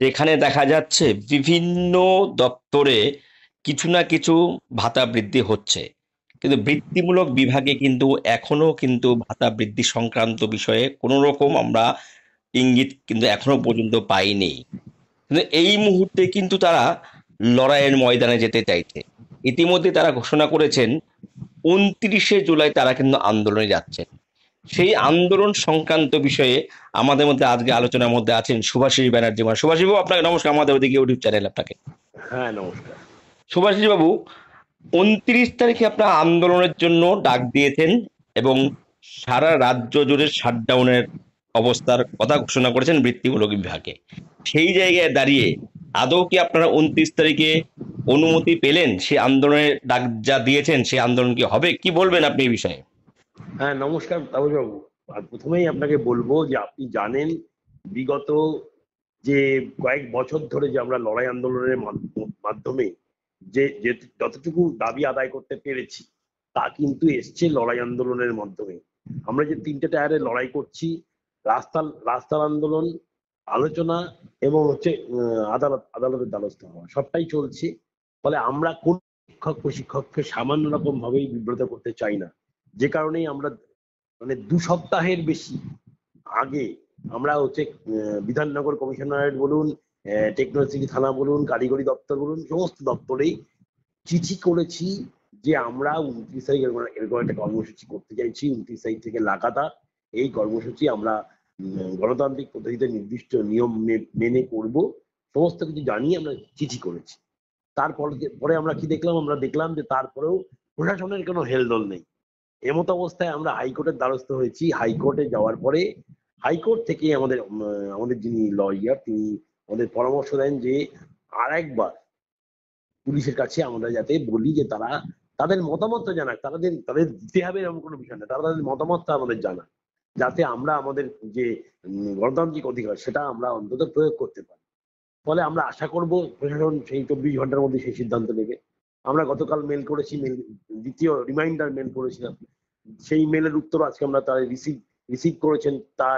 যেখানে দেখা যাচ্ছে বিভিন্ন দপ্তরে কিছু না কিছু ভাতা বৃদ্ধি হচ্ছে, কিন্তু বৃত্তিমূলক বিভাগে কিন্তু এখনো কিন্তু ভাতা বৃদ্ধি সংক্রান্ত বিষয়ে কোনো রকম আমরা ইঙ্গিত কিন্তু এখনো পর্যন্ত পাইনি। কিন্তু এই মুহূর্তে কিন্তু তারা লড়াইয়ের ময়দানে যেতে চাইছে। ইতিমধ্যে তারা ঘোষণা করেছেন 29শে জুলাই তারা কিন্তু আন্দোলনে যাচ্ছেন। সেই আন্দোলন সংক্রান্ত বিষয়ে আমাদের মধ্যে আজকে আলোচনার মধ্যে আছেন সুভাষিস ব্যানার্জি মহাশয়। সুভাষিস বাবু, আপনাকে নমস্কার, আমাদের ওদিকে ইউটিউব চ্যানেল আপনাকে। হ্যাঁ, নমস্কার। সুভাষিস বাবু, 29 তারিখে আপনার আন্দোলনের জন্য ডাক দিয়েছেন এবং সারা রাজ্য জুড়ে শাটডাউনের অবস্থার কথা ঘোষণা করেছেন বৃত্তিমূলক বিভাগে। সেই জায়গায় দাঁড়িয়ে আদৌ কি আপনারা 29 তারিখে অনুমতি পেলেন? সেই আন্দোলনের ডাক যা দিয়েছেন সেই আন্দোলন কি হবে? কি বলবেন আপনি এই বিষয়ে? হ্যাঁ, নমস্কার তাপসবাবু। আর প্রথমেই আপনাকে বলবো যে আপনি জানেন বিগত যে কয়েক বছর ধরে যে আমরা লড়াই আন্দোলনের মাধ্যমে যে যতটুকু দাবি আদায় করতে পেরেছি তা কিন্তু এসছে লড়াই আন্দোলনের মাধ্যমে। আমরা যে তিনটে টায়ারে লড়াই করছি, রাস্তার আন্দোলন, আলোচনা এবং হচ্ছে আদালতের দ্বারস্থ হওয়া, সবটাই চলছে। ফলে আমরা কোন শিক্ষক প্রশিক্ষককে সামান্য রকম ভাবেই বিব্রত করতে চাই না। যে কারণেই আমরা মানে 2 সপ্তাহের বেশি আগে আমরা হচ্ছে বিধাননগর কমিশনারেট বলুন, টেকনোলজি থানা বলুন, কারিগরি দপ্তর বলুন, সমস্ত দপ্তরেই চিঠি করেছি যে আমরা 29 তারিখ এরকম একটা কর্মসূচি করতে চাইছি। 29 তারিখ থেকে লাগাতার এই কর্মসূচি আমরা গণতান্ত্রিক পদ্ধতিতে নির্দিষ্ট নিয়ম মেনে করব, সমস্ত কিছু জানিয়ে আমরা চিঠি করেছি। তারপরে পরে আমরা কি দেখলাম? আমরা দেখলাম যে তারপরেও প্রশাসনের কোনো হেলদোল নেই। এমত অবস্থায় আমরা হাইকোর্টের দ্বারস্থ হয়েছি। হাইকোর্টে যাওয়ার পরে হাইকোর্ট থেকে আমাদের যিনি লয়ার তিনি আমাদের পরামর্শ দেন যে আর একবার পুলিশের কাছে আমরা যাতে বলি যে তারা তাদের মতামতটা জানাক। তাদের তাদের দিতে হবে এরকম কোনো বিষয় না, তারা তাদের মতামতটা আমাদের জানাক, যাতে আমরা আমাদের যে গণতান্ত্রিক অধিকার সেটা আমরা অন্তত প্রয়োগ করতে পারি। ফলে আমরা আশা করব প্রশাসন সেই 24 ঘন্টার মধ্যে সেই সিদ্ধান্ত নেবে। আমরা গতকাল মেল করেছি, দ্বিতীয় রিমাইন্ডার মেল করেছিলাম। সেই মেলের উত্তর আজকে আমরা তার রিসিভ করেছেন, তা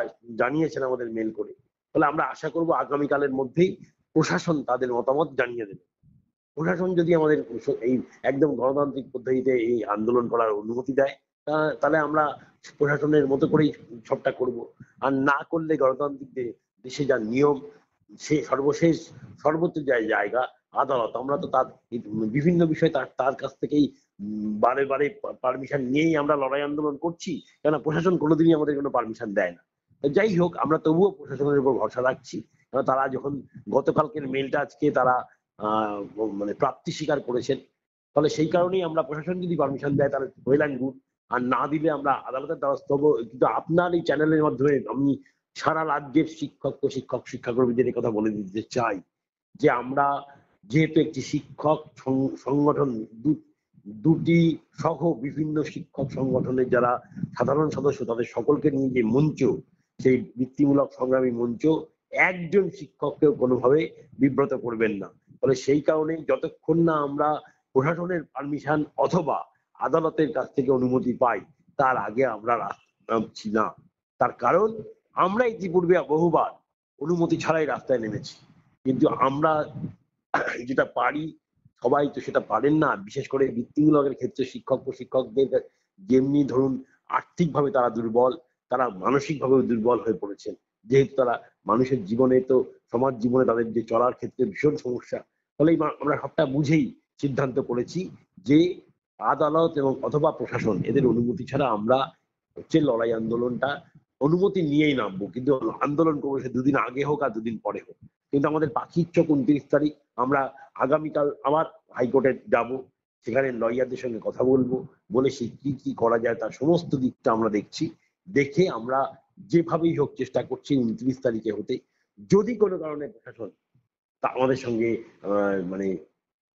জানিয়েছেন আমাদের মেল করে। ফলে আমরা আশা করব আগামীকালের মধ্যেই প্রশাসন তাদের মতামত জানিয়ে দেবে। প্রশাসন যদি আমাদের এই একদম গণতান্ত্রিক পদ্ধতিতে এই আন্দোলন করার অনুমতি দেয়, তাহলে আমরা প্রশাসনের মতো করেই সবটা করব। আর না করলে গণতান্ত্রিক দেশে যা নিয়ম, সে সর্বশেষ সর্বোচ্চ জায়গা আদালত। আমরা তো তার বিভিন্ন বিষয় তার তার কাছ থেকেই বারে বারে পারমিশন নিয়েই আমরা লড়াই আন্দোলন করছি, কেন প্রশাসন কোনোদিনই আমাদের কোনো পারমিশন দেয় না। যাই হোক, আমরা তবুও প্রশাসনের উপর ভরসা রাখছি। তারা যখন গতকালকের মেলটা আজকে তারা আহ মানে প্রাপ্তি স্বীকার করেছেন, ফলে সেই কারণেই আমরা প্রশাসন যদি পারমিশন দেয় তাহলে ওয়েল অ্যান্ড গুড, আর না দিলে আমরা আদালতের দ্বারস্থ হবো। কিন্তু আপনার এই চ্যানেলের মাধ্যমে আমি সারা রাজ্যের শিক্ষক প্রশিক্ষক শিক্ষাকর্মীদের কথা বলে দিতে চাই যে আমরা যেহেতু একটি শিক্ষক সংগঠন, দুটি সহ বিভিন্ন শিক্ষক সংগঠনের যারা সাধারণ সদস্য তাদের সকলকে নিয়ে যে মঞ্চ, সেই বৃত্তিমূলক সংগ্রামী মঞ্চ একজন শিক্ষককেও কোনোভাবে বিব্রত করবেন না। ফলে সেই কারণে যতক্ষণ না আমরা প্রশাসনের পারমিশন অথবা আদালতের কাছ থেকে অনুমতি পাই, তার আগে আমরা নামছি না। তার কারণ আমরা ইতিপূর্বে বহুবার অনুমতি ছাড়াই রাস্তায় নেমেছি, কিন্তু আমরা যেটা পারি, সবাই তো সেটা পারেন না। বিশেষ করে বৃত্তিমূলকের ক্ষেত্রে শিক্ষক প্রশিক্ষকদের যেমনি ধরুন আর্থিকভাবে তারা দুর্বল, তারা মানসিকভাবেও দুর্বল হয়ে পড়েছেন। যেহেতু তারা মানুষের জীবনে তো সমাজ জীবনে তাদের যে চলার ক্ষেত্রে ভীষণ সমস্যা। ফলে আমরা সবটা বুঝেই সিদ্ধান্ত করেছি যে আদালত এবং অথবা প্রশাসন এদের অনুমতি ছাড়া আমরা হচ্ছে লড়াই আন্দোলনটা অনুমতি নিয়েই নামবো। কিন্তু আন্দোলন করবো, সে দুদিন আগে হোক আর দুদিন পরে হোক। কিন্তু আমাদের পাখির চোখ 29 তারিখ। আমরা আগামীকাল আবার হাইকোর্টে যাব, সেখানে লয়ারদের সঙ্গে কথা বলবো, বলে সে কি কি করা যায় তার সমস্ত দিকটা আমরা দেখছি। দেখে আমরা যেভাবেই হোক চেষ্টা করছি 29 তারিখে হতে। যদি কোনো কারণে প্রশাসন তা আমাদের সঙ্গে মানে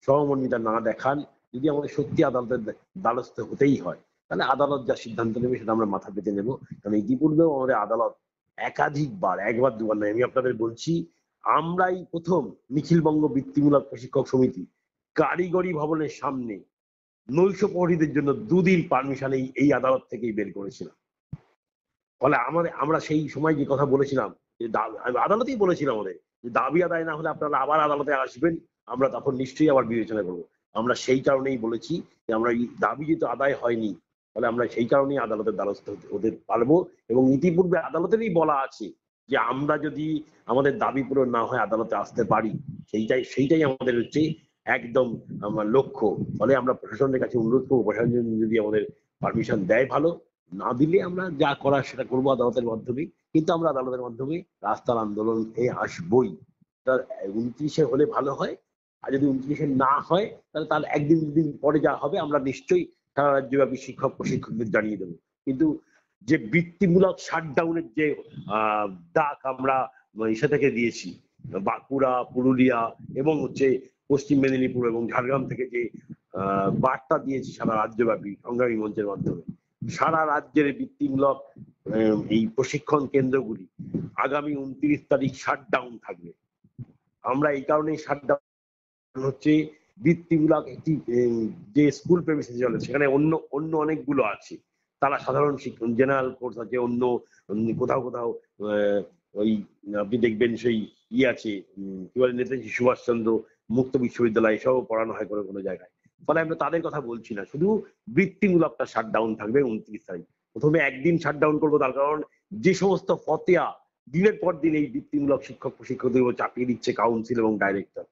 সহমর্মিতা না দেখান, যদি আমাদের সত্যি আদালতের দ্বারস্থ হতেই হয়, তাহলে আদালত যা সিদ্ধান্ত নেবে সেটা আমরা মাথা পেতে নেব। কারণ ইতিপূর্বেও আমাদের আদালত একাধিকবার, একবার দুবার নয়, আমি আপনাদের বলছি, আমরাই প্রথম নিখিলবঙ্গ বৃত্তিমূলক প্রশিক্ষক সমিতি কারিগরি ভবনের সামনে নৈশ প্রহরীদের জন্য 2 দিন পারমিশন এই আদালত থেকেই বের করেছিলাম। ফলে আমরা সেই সময় যে কথা বলেছিলাম, আদালতেই বলেছিলাম আমাদের যে দাবি আদায় না হলে আপনারা আবার আদালতে আসবেন, আমরা তখন নিশ্চয়ই আবার বিবেচনা করবো। আমরা সেই কারণেই বলেছি যে আমরা এই দাবি যেহেতু আদায় হয়নি, ফলে আমরা সেই কারণেই আদালতের দ্বারস্থ হতে পারবো। এবং ইতিপূর্বে আদালতেরই বলা আছে যে আমরা যদি আমাদের দাবি পূরণ না হয় আদালতে আসতে পারি, সেইটাই আমাদের হচ্ছে একদম আমার লক্ষ্য। ফলে আমরা প্রশাসনের কাছে অনুরোধ করবো, প্রশাসন যদি আমাদের পারমিশন দেয় ভালো, না দিলে আমরা যা করার সেটা করবো আদালতের মাধ্যমে। কিন্তু আমরা আদালতের মাধ্যমে রাস্তার আন্দোলনে আসবই। তার 29-এ হলে ভালো হয়, আর যদি 29-এ না হয় তাহলে তার একদিন দুদিন পরে যা হবে আমরা নিশ্চয়ই সারা রাজ্যব্যাপী শিক্ষক প্রশিক্ষকদের জানিয়ে দেবো। কিন্তু যে বৃত্তিমূলক শাটডাউনের যে ডাক আমরা ইসে থেকে দিয়েছি, বাঁকুড়া, পুরুলিয়া এবং হচ্ছে পশ্চিম মেদিনীপুর এবং ঝাড়গ্রাম থেকে যে বার্তা দিয়েছি সারা রাজ্যব্যাপী সংগ্রামী মঞ্চের মাধ্যমে, সারা রাজ্যের বৃত্তিমূলক এই প্রশিক্ষণ কেন্দ্রগুলি আগামী 29 তারিখ শাটডাউন থাকবে। আমরা এই কারণেই শাটডাউন হচ্ছে, বৃত্তিমূলক একটি যে স্কুল প্রেমিসে চলে সেখানে অন্য অন্য অনেকগুলো আছে, তারা সাধারণ জেনারেল কোর্স আছে, অন্য কোথাও কোথাও ওই আপনি দেখবেন সেই আছে কি বলে নেতাজি সুভাষচন্দ্র মুক্ত বিশ্ববিদ্যালয়, এসব পড়ানো হয় কোনো কোনো জায়গায়। ফলে আমরা তাদের কথা বলছি না, শুধু বৃত্তিমূলকটা শাটডাউন থাকবে 29 তারিখ। প্রথমে একদিন শাটডাউন করবো, তার কারণ যে সমস্ত ফতেয়া দিনের পর দিন এই বৃত্তিমূলক শিক্ষক প্রশিক্ষকদের উপর চাপিয়ে দিচ্ছে কাউন্সিল এবং ডাইরেক্টর,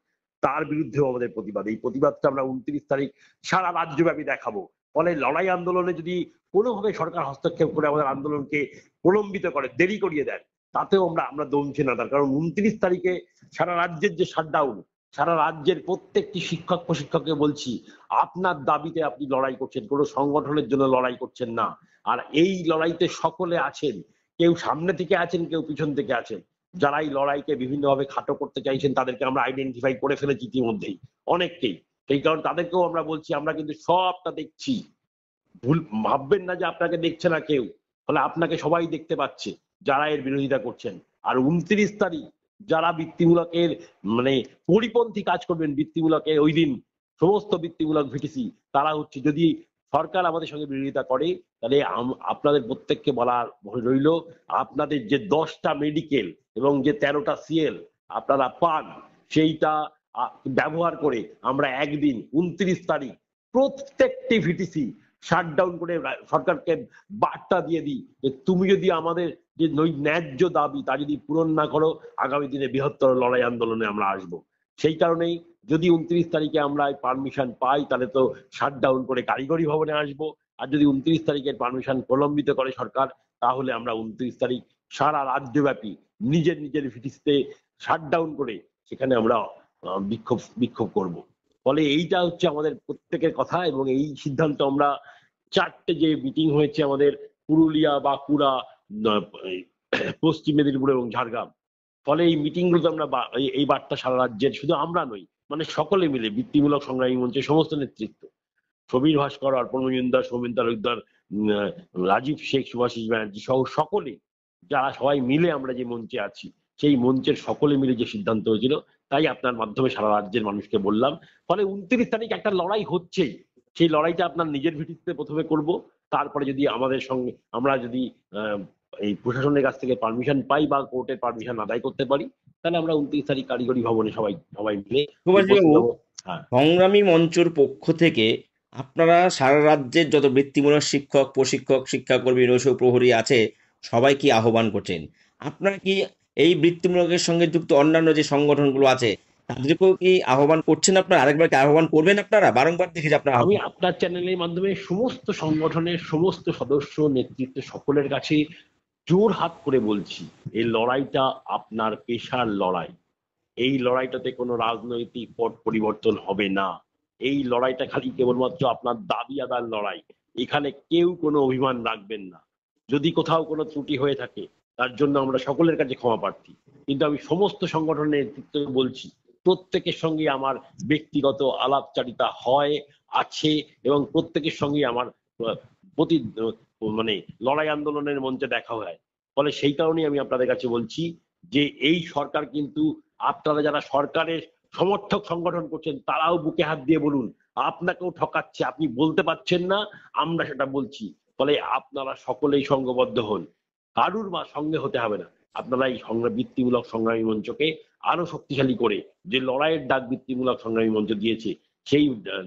তার বিরুদ্ধেও আমাদের প্রতিবাদ। এই প্রতিবাদটা আমরা 29 তারিখ সারা রাজ্যব্যাপী দেখাবো। ফলে লড়াই আন্দোলনে যদি কোনোভাবে সরকার হস্তক্ষেপ করে আমাদের আন্দোলনকে প্রলম্বিত করে, দেরি করিয়ে দেন, তাতেও আমরা দমছি না। তার কারণ 29 তারিখে সারা রাজ্যের যে শাটডাউন, সারা রাজ্যের প্রত্যেকটি শিক্ষক প্রশিক্ষককে বলছি, আপনার দাবিতে আপনি লড়াই করছেন, কোনো সংগঠনের জন্য লড়াই করছেন না। আর এই লড়াইতে সকলে আছেন, কেউ সামনে থেকে আছেন, কেউ পিছন থেকে আছেন। যারা এই লড়াইকে বিভিন্নভাবে খাটো করতে চাইছেন তাদেরকে আমরা আইডেন্টিফাই করে ফেলেছি ইতিমধ্যেই অনেককেই। সেই কারণ তাদেরকেও আমরা বলছি আমরা কিন্তু সবটা দেখছি, ভুল ভাববেন না যে আপনাকে দেখছে না কেউ, ফলে আপনাকে সবাই দেখতে পাচ্ছে যারা এর বিরোধিতা করছেন। আর 29 তারিখ যারা বৃত্তিমূলকের মানে পরিপন্থী কাজ করবেন, বৃত্তিমূলকের ওই দিন সমস্ত বৃত্তিমূলক ভিটিসি তারা হচ্ছে, যদি সরকার আমাদের সঙ্গে বিরোধিতা করে তাহলে আপনাদের প্রত্যেককে বলা রইল, আপনাদের যে 10টা মেডিকেল এবং যে 13টা সিএল আপনারা পান, সেইটা ব্যবহার করে আমরা একদিন 29 তারিখ প্রত্যেকটি ভিটিসি শাটডাউন করে সরকারকে বার্তা দিয়ে দিই যে তুমি যদি আমাদের যে ন্যায্য দাবি তা যদি পূরণ না করো, আগামী দিনে বৃহত্তর লড়াই আন্দোলনে আমরা আসব। সেই কারণেই যদি 29 তারিখে আমরা পারমিশন পাই তাহলে তো শাটডাউন করে কারিগরি ভবনে আসব। আর যদি 29 তারিখের পারমিশন প্রলম্বিত করে সরকার, তাহলে আমরা 29 তারিখ সারা রাজ্যব্যাপী নিজের নিজের ভিটিসিতে শাটডাউন করে সেখানে আমরা বিক্ষোভ করব। ফলে এইটা হচ্ছে আমাদের প্রত্যেকের কথা। এবং এই সিদ্ধান্ত আমরা 4টে যে মিটিং হয়েছে আমাদের পুরুলিয়া, বাঁকুড়া, পশ্চিম মেদিনীপুর এবং ঝাড়গ্রাম, ফলে এই মিটিং গুলোতে আমরা এই বার্তা সারা রাজ্যের, শুধু আমরা নই, মানে সকলে মিলে বৃত্তিমূলক সংগ্রামী মঞ্চের সমস্ত নেতৃত্ব, সমীর ভাস্কর, অর্পণ মজুমদার, সৌমেন তালুকদার, রাজীব শেখ, সুভাষিস ব্যানার্জি সহ সকলে, যারা সবাই মিলে আমরা যে মঞ্চে আছি, সেই মঞ্চের সকলে মিলে যে সিদ্ধান্ত হয়েছিল, তাই আপনার মাধ্যমে সারা রাজ্যের মানুষকে বললাম। ফলে 29 তারিখ একটা লড়াই হচ্ছেই, সেই লড়াইটা আপনার নিজের ভিত্তিতে প্রথমে করব, তারপরে যদি আমাদের সঙ্গে আমরা যদি এই প্রশাসনের কাছ থেকে পারমিশন পাই বা কোর্টের পারমিশন আদায় করতে পারি, তাহলে আমরা 29 তারিখ কারিগরি ভবনে সবাই সবাই মিলে সুভাষবাবু, উপস্থিত হবো। হ্যাঁ, সংগ্রামী মঞ্চের পক্ষ থেকে আপনারা সারা রাজ্যের যত বৃত্তিমূলক শিক্ষক প্রশিক্ষক শিক্ষাকর্মী নৈশ প্রহরী আছে সবাইকে আহ্বান করছেন। আপনারা কি এই বৃত্তিমূলকের সঙ্গে যুক্ত অন্যান্য যে সংগঠনগুলো আছে তাদেরকেও কি আহ্বান করছেন? আপনারা আরেকবার কি আহ্বান করবেন? আপনারা বারংবার দেখেছি আপনারা আমি আপনার চ্যানেলের মাধ্যমে সমস্ত সংগঠনের সমস্ত সদস্য নেতৃত্ব সকলের কাছে জোর হাত করে বলছি, এই লড়াইটা আপনার পেশার লড়াই। এই লড়াইটাতে কোনো রাজনৈতিক পট পরিবর্তন হবে না। এই লড়াইটা খালি কেবলমাত্র আপনার দাবি আদার লড়াই। এখানে কেউ কোনো অভিমান রাখবেন না। যদি কোথাও কোনো ত্রুটি হয়ে থাকে তার জন্য আমরা সকলের কাছে ক্ষমা প্রার্থী। কিন্তু আমি সমস্ত সংগঠনের নেতৃত্ব বলছি, প্রত্যেকের সঙ্গে আমার ব্যক্তিগত আলাপচারিতা হয়, আছে, এবং প্রত্যেকের সঙ্গে আমার প্রতি মানে লড়াই আন্দোলনের মঞ্চে দেখা হয়। ফলে সেই কারণেই আমি আপনাদের কাছে বলছি যে এই সরকার কিন্তু, আপনারা যারা সরকারের সমর্থক সংগঠন করছেন তারাও বুকে হাত দিয়ে বলুন, আপনাকেও ঠকাচ্ছে, আপনি বলতে পারছেন না, আমরা সেটা বলছি। ফলে আপনারা সকলেই সংঘবদ্ধ হন, কারুর সঙ্গে হতে হবে না। আপনারা এই বৃত্তিমূলক সংগ্রামী মঞ্চকে আরো শক্তিশালী করে যে লড়াইয়ের ডাক বৃত্তিমূলক সংগ্রামী মঞ্চ দিয়েছে, সেই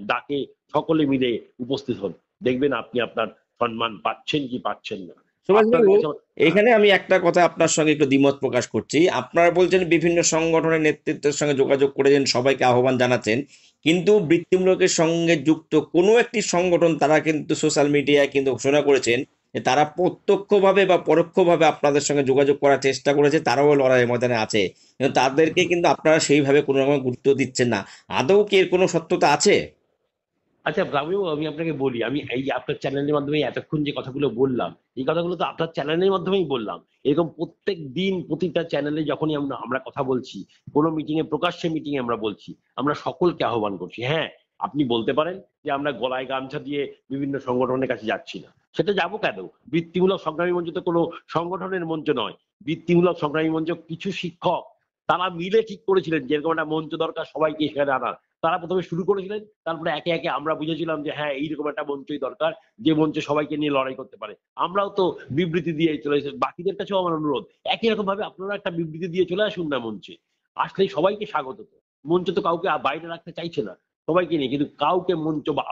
ডাকে সকলে মিলে উপস্থিত হন। দেখবেন আপনি আপনার সম্মান পাচ্ছেন কি পাচ্ছেন না। আপনাদের সুভাষবাবু, কাছে এখানে আমি একটা কথা আপনার সঙ্গে একটু দ্বিমত প্রকাশ করছি। আপনারা বলছেন বিভিন্ন সংগঠনের নেতৃত্বের সঙ্গে যোগাযোগ করেছেন, সবাইকে আহ্বান জানাচ্ছেন, কিন্তু বৃত্তিমূলকের সঙ্গে যুক্ত কোনো একটি সংগঠন তারা কিন্তু সোশ্যাল মিডিয়ায় কিন্তু ঘোষণা করেছেন যে তারা প্রত্যক্ষভাবে বা পরোক্ষভাবে আপনাদের সঙ্গে যোগাযোগ করার চেষ্টা করেছে, তারাও লড়াইয়ের ময়দানে আছে, কিন্তু তাদেরকে কিন্তু আপনারা সেইভাবে কোনো রকম গুরুত্ব দিচ্ছেন না। আদৌ কি এর কোনো সত্যতা আছে? আচ্ছা বাবু, আমি আপনাকে বলি, আমি এই আপনার চ্যানেলের মাধ্যমে এতক্ষণ যে কথাগুলো বললাম, এই কথাগুলো তো আপনার চ্যানেলের মাধ্যমেই বললাম। এরকম প্রত্যেক দিন প্রতিটা চ্যানেলে যখনই আমরা আমরা কথা বলছি, কোনো মিটিং এ, প্রকাশ্যে মিটিং এ আমরা বলছি, আমরা সকলকে আহ্বান করছি। হ্যাঁ, আপনি বলতে পারেন যে আমরা গলায় গামছা দিয়ে বিভিন্ন সংগঠনের কাছে যাচ্ছি না, সেটা যাবো কেন? বৃত্তিমূলক সংগ্রামী মঞ্চ তো কোনো সংগঠনের মঞ্চ নয়। বৃত্তিমূলক সংগ্রামী মঞ্চ কিছু শিক্ষক তারা মিলে ঠিক করেছিলেন যে এরকম একটা মঞ্চ দরকার, সবাইকে সেখানে আনার। তারা প্রথমে শুরু করেছিলেন, তারপরে একে একে আমরা বুঝেছিলাম যে হ্যাঁ, এইরকম একটা মঞ্চই দরকার, যে মঞ্চে সবাইকে নিয়ে লড়াই করতে পারে। আমরাও তো বিবৃতি দিয়ে চলে এসেছি। বাকিদের কাছেও আমার অনুরোধ, একই রকম ভাবে আপনারা একটা বিবৃতি দিয়ে চলে আসুন না মঞ্চে। আসলেই সবাইকে স্বাগত। তো মঞ্চ তো কাউকে বাইরে রাখতে চাইছে না, সবাইকে নিয়ে, কিন্তু কাউকে মঞ্চ বা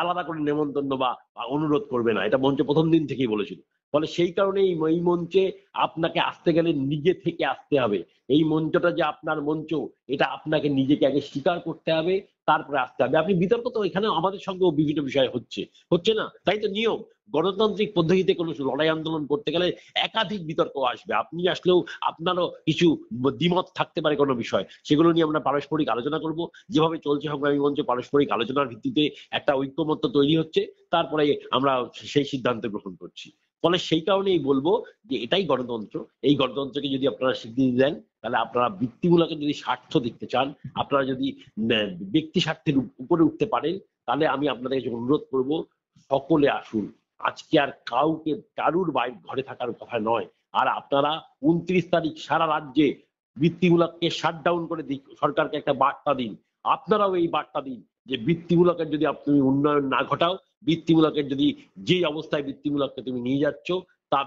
আলাদা করে নেমন্তন্ন বা অনুরোধ করবে না, এটা মঞ্চ প্রথম দিন থেকেই বলেছিল। ফলে সেই কারণে এই মঞ্চে আপনাকে আসতে গেলে নিজে থেকে আসতে হবে। এই মঞ্চটা যে আপনার মঞ্চ, এটা আপনাকে নিজেকে আগে স্বীকার করতে হবে, তারপরে আসতে হবে। আপনি বিতর্ক তো এখানে আমাদের সঙ্গেও বিভিন্ন বিষয় হচ্ছে, হচ্ছে না? তাই তো নিয়ম। গণতান্ত্রিক পদ্ধতিতে কোনো লড়াই আন্দোলন করতে গেলে একাধিক বিতর্ক আসবে। আপনি আসলেও আপনারও কিছু দ্বিমত থাকতে পারে কোনো বিষয়, সেগুলো নিয়ে আমরা পারস্পরিক আলোচনা করব। যেভাবে চলছে সংগ্রামী মঞ্চ, পারস্পরিক আলোচনার ভিত্তিতে একটা ঐক্যমত্য তৈরি হচ্ছে, তারপরে আমরা সেই সিদ্ধান্ত গ্রহণ করছি। ফলে সেই কারণেই বলবো যে এটাই গণতন্ত্র। এই গণতন্ত্রকে যদি আপনারা স্বীকৃতি দেন, তাহলে আপনারা বৃত্তিমূলকের যদি স্বার্থ দেখতে চান, আপনারা যদি ব্যক্তি স্বার্থের উপরে উঠতে পারেন, তাহলে আমি আপনাদের কাছে অনুরোধ করব, সকলে আসুন। আজকে আর কারুর বাইরে ঘরে থাকার কথা নয়। আর আপনারা 29 তারিখ সারা রাজ্যে বৃত্তিমূলককে শাটডাউন করে সরকারকে একটা বার্তা দিন। আপনারাও এই বার্তা দিন যে বৃত্তিমূলকের যদি আপনি উন্নয়ন না ঘটাও, বৃত্তিমূলকের যদি, যে অবস্থায় বৃত্তিমূলককে তুমি নিয়ে যাচ্ছ, তা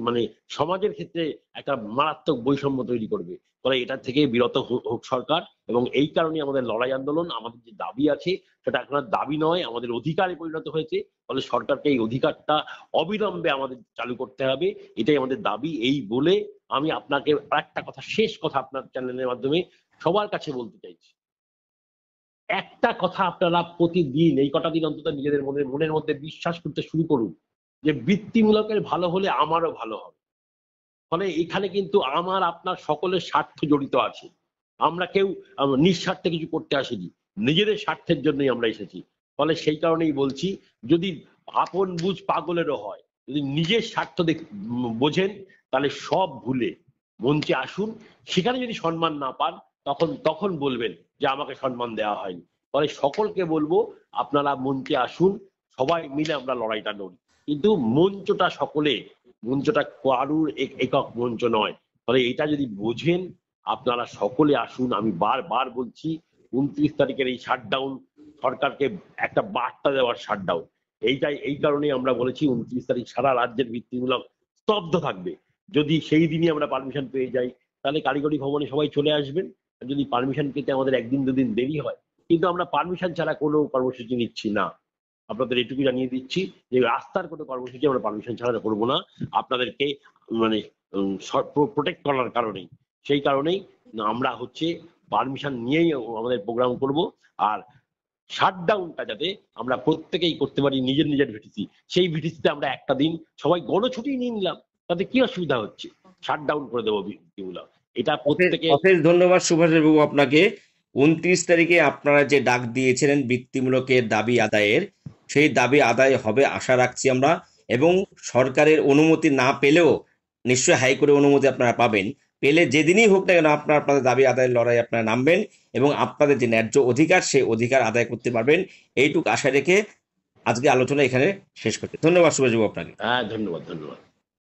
মানে সমাজের ক্ষেত্রে একটা মারাত্মক বৈষম্য তৈরি করবে। ফলে এটা থেকে বিরত হোক সরকার। এবং এই কারণে আমাদের লড়াই আন্দোলন, আমাদের যে দাবি আছে, সেটা এখন আর দাবি নয়, আমাদের অধিকারে পরিণত হয়েছে। ফলে সরকারকে এই অধিকারটা অবিলম্বে আমাদের চালু করতে হবে, এটাই আমাদের দাবি। এই বলে আমি আপনাকে একটা কথা, শেষ কথা আপনার চ্যানেলের মাধ্যমে সবার কাছে বলতে চাইছি। একটা কথা আপনারা প্রতিদিন, এই কটা দিন অন্তত নিজেদের মনের মধ্যে বিশ্বাস করতে শুরু করুন যে বৃত্তিমূলকের ভালো হলে আমারও ভালো হবে। ফলে এখানে কিন্তু আমার আপনার সকলের স্বার্থ জড়িত আছে। আমরা কেউ নিঃস্বার্থে কিছু করতে আসিনি, নিজেদের স্বার্থের জন্যই আমরা এসেছি। ফলে সেই কারণেই বলছি, যদি আপন বুঝ পাগলেরও হয়, যদি নিজের স্বার্থ বোঝেন, তাহলে সব ভুলে মঞ্চে আসুন। সেখানে যদি সম্মান না পান, তখন তখন বলবেন যে আমাকে সম্মান দেওয়া হয়নি। ফলে সকলকে বলবো, আপনারা মঞ্চে আসুন, সবাই মিলে আমরা লড়াইটা লড়ি। কিন্তু মঞ্চটা কারুর একক মঞ্চ নয়। ফলে এটা যদি বোঝেন, আপনারা সকলে আসুন। আমি বারবার বলছি, 29 তারিখের এই শাটডাউন সরকারকে একটা বার্তা দেওয়ার শাটডাউন। এই কারণেই আমরা বলেছি 29 তারিখ সারা রাজ্যের ভিত্তিমূলক স্তব্ধ থাকবে। যদি সেই দিনই আমরা পারমিশন পেয়ে যাই, তাহলে কারিগরি ভবনে সবাই চলে আসবেন। যদি পারমিশন পেতে আমাদের একদিন দুদিন দেরি হয়, কিন্তু আমরা পারমিশন ছাড়া কোনো কর্মসূচি নিচ্ছি না। আপনাদের এটুকু জানিয়ে দিচ্ছি যে রাস্তার কোনো কর্মসূচি আমরা পারমিশন ছাড়া করবো না, আপনাদেরকে মানে প্রোটেক্ট করার কারণেই। সেই কারণেই আমরা পারমিশন নিয়েই আমাদের প্রোগ্রাম করব। আর শাটডাউনটা যাতে আমরা প্রত্যেকেই করতে পারি নিজের নিজের ভিটিসি, সেই ভিটিসিতে আমরা একটা দিন সবাই গণছুটি নিয়ে নিলাম, তাতে কি অসুবিধা হচ্ছে? শাটডাউন করে দেবো ভিত্তিগুলো, এটা অশেষ প্রত্যেকে। অশেষ ধন্যবাদ সুভাষবাবু আপনাকে। 29 তারিখে আপনারা যে ডাক দিয়েছিলেন বৃত্তিমূলকের দাবি আদায়ের, সেই দাবি আদায় হবে আশা রাখছি আমরা। এবং সরকারের অনুমতি না পেলেও নিশ্চয়ই হাইকোর্টের অনুমতি আপনারা পাবেন। পেলে যেদিনই হোক না কেন আপনারা আপনাদের দাবি আদায়ের লড়াই আপনারা নামবেন এবং আপনাদের যে ন্যায্য অধিকার, সেই অধিকার আদায় করতে পারবেন, এইটুকু আশা রেখে আজকে আলোচনা এখানে শেষ করছি। ধন্যবাদ সুভাষবাবু আপনাকে। হ্যাঁ, ধন্যবাদ ধন্যবাদ।